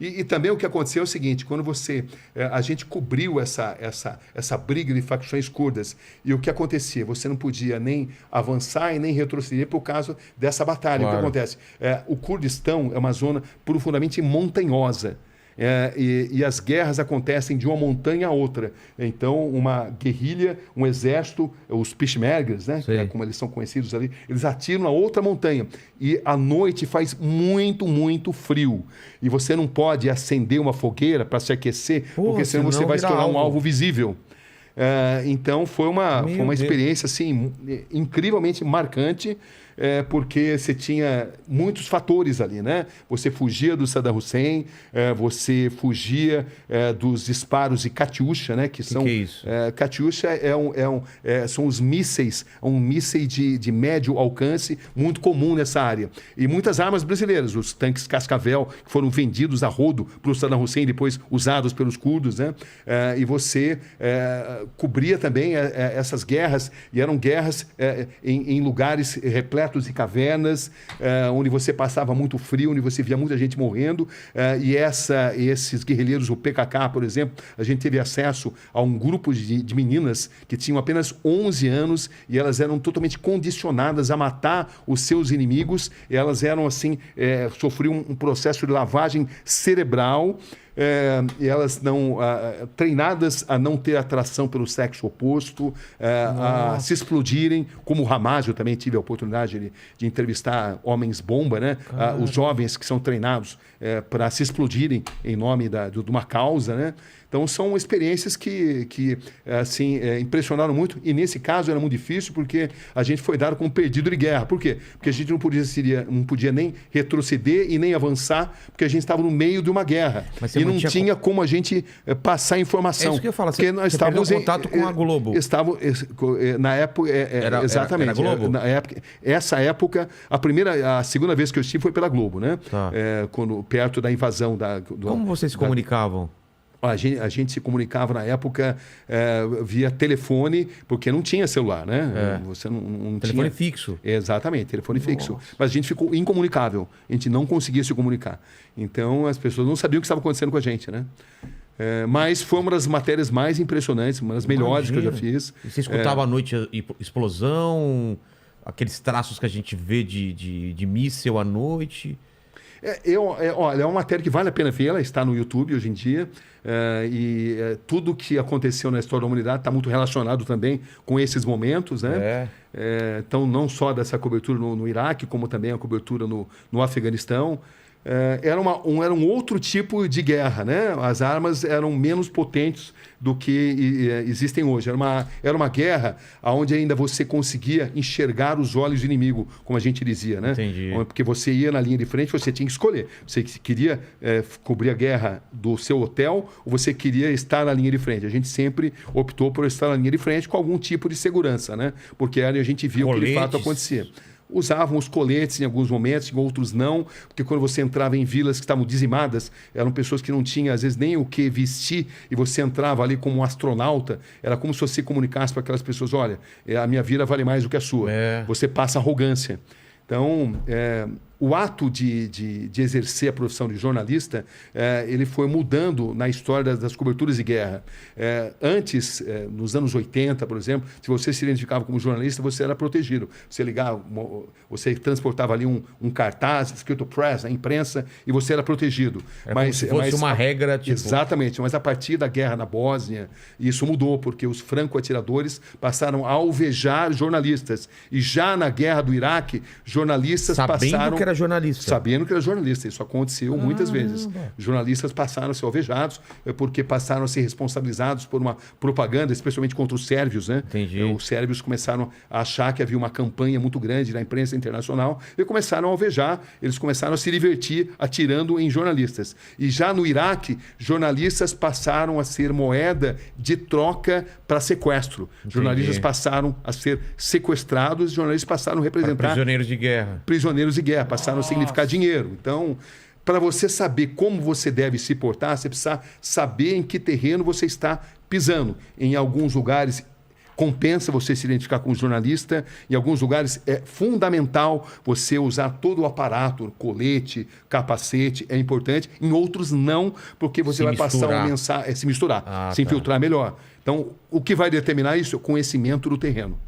E também o que aconteceu é o seguinte, quando a gente cobriu essa briga de facções curdas, e o que acontecia? Você não podia nem avançar e nem retroceder por causa dessa batalha. Claro. O que acontece? O Kurdistão é uma zona profundamente montanhosa. E as guerras acontecem de uma montanha a outra. Então, uma guerrilha, um exército, os Peshmergas, né, que é como eles são conhecidos ali, eles atiram na outra montanha. E à noite faz muito, muito frio. E você não pode acender uma fogueira para se aquecer, porque senão você vai se tornar um alvo visível. Então, foi uma experiência assim, incrivelmente marcante. Porque você tinha muitos fatores ali, né? Você fugia do Saddam Hussein, você fugia dos disparos de Katyusha, né? Que é isso? Katyusha são os mísseis, um míssil de médio alcance muito comum nessa área. E muitas armas brasileiras, os tanques Cascavel, que foram vendidos a rodo para o Saddam Hussein, depois usados pelos curdos, né? E você cobria também essas guerras, e eram guerras em lugares repletos de cavernas, onde você passava muito frio, onde você via muita gente morrendo, e esses guerrilheiros, o PKK, por exemplo, a gente teve acesso a um grupo de meninas que tinham apenas 11 anos e elas eram totalmente condicionadas a matar os seus inimigos, e elas eram assim, sofriam um processo de lavagem cerebral, e elas não treinadas a não ter atração pelo sexo oposto, a se explodirem, como o Hamas. Eu também tive a oportunidade de entrevistar homens bomba, né? Os jovens que são treinados para se explodirem em nome de uma causa, né? Então, são experiências que assim, impressionaram muito. E, nesse caso, era muito difícil porque a gente foi dado como perdido de guerra. Por quê? Porque a gente não podia nem retroceder e nem avançar, porque a gente estava no meio de uma guerra. E não tinha como a gente passar informação. É isso que eu falo. Porque nós estávamos em contato com a Globo. Na época, exatamente. Era Globo? Essa época, a segunda vez que eu estive foi pela Globo, né? Tá. Perto da invasão Como vocês se comunicavam? A gente se comunicava na época via telefone, porque não tinha celular, né? Você não telefone tinha... fixo. Exatamente, telefone fixo. Mas a gente ficou incomunicável. A gente não conseguia se comunicar. Então, as pessoas não sabiam o que estava acontecendo com a gente, né? Mas foi uma das matérias mais impressionantes, uma das melhores que eu já fiz. E você escutava à noite explosão, aqueles traços que a gente vê de míssil à noite... Olha, é uma matéria que vale a pena ver, ela está no YouTube hoje em dia, tudo que aconteceu na história da humanidade está muito relacionado também com esses momentos, né? Então, não só dessa cobertura no Iraque, como também a cobertura no Afeganistão. Era um outro tipo de guerra, né? As armas eram menos potentes do que existem hoje. Era uma guerra onde ainda você conseguia enxergar os olhos do inimigo, como a gente dizia, né? Entendi. Porque você ia na linha de frente, você tinha que escolher. Você queria cobrir a guerra do seu hotel ou você queria estar na linha de frente. A gente sempre optou por estar na linha de frente com algum tipo de segurança, né? Porque ali a gente via o que de fato acontecia. Usavam os coletes em alguns momentos, em outros não, porque quando você entrava em vilas que estavam dizimadas, eram pessoas que não tinham, às vezes, nem o que vestir, e você entrava ali como um astronauta, era como se você comunicasse para aquelas pessoas, olha, a minha vida vale mais do que a sua. Você passa arrogância. Então, o ato de exercer a profissão de jornalista, ele foi mudando na história das coberturas de guerra. Antes, nos anos 80, por exemplo, se você se identificava como jornalista, você era protegido. Você ligava, você transportava ali um cartaz escrito press, a imprensa, e você era protegido. Como se fosse uma regra, tipo... Exatamente, mas a partir da guerra na Bósnia, isso mudou, porque os franco-atiradores passaram a alvejar jornalistas. E já na guerra do Iraque, jornalistas passaram... Sabendo que era jornalista. Isso aconteceu muitas vezes. Jornalistas passaram a ser alvejados porque passaram a ser responsabilizados por uma propaganda, especialmente contra os sérvios, né? Entendi. Os sérvios começaram a achar que havia uma campanha muito grande na imprensa internacional e começaram a alvejar. Eles começaram a se divertir atirando em jornalistas. E já no Iraque, jornalistas passaram a ser moeda de troca para sequestro. Entendi. Jornalistas passaram a ser sequestrados, jornalistas passaram a representar... Prisioneiros de guerra. Prisioneiros de guerra, passaram a significar dinheiro. Então, para você saber como você deve se portar, você precisa saber em que terreno você está pisando. Em alguns lugares compensa você se identificar com um jornalista. Em alguns lugares é fundamental você usar todo o aparato, colete, capacete, é importante. Em outros não, porque você vai passar uma mensagem, se misturar, se infiltrar melhor. Então, o que vai determinar isso é o conhecimento do terreno.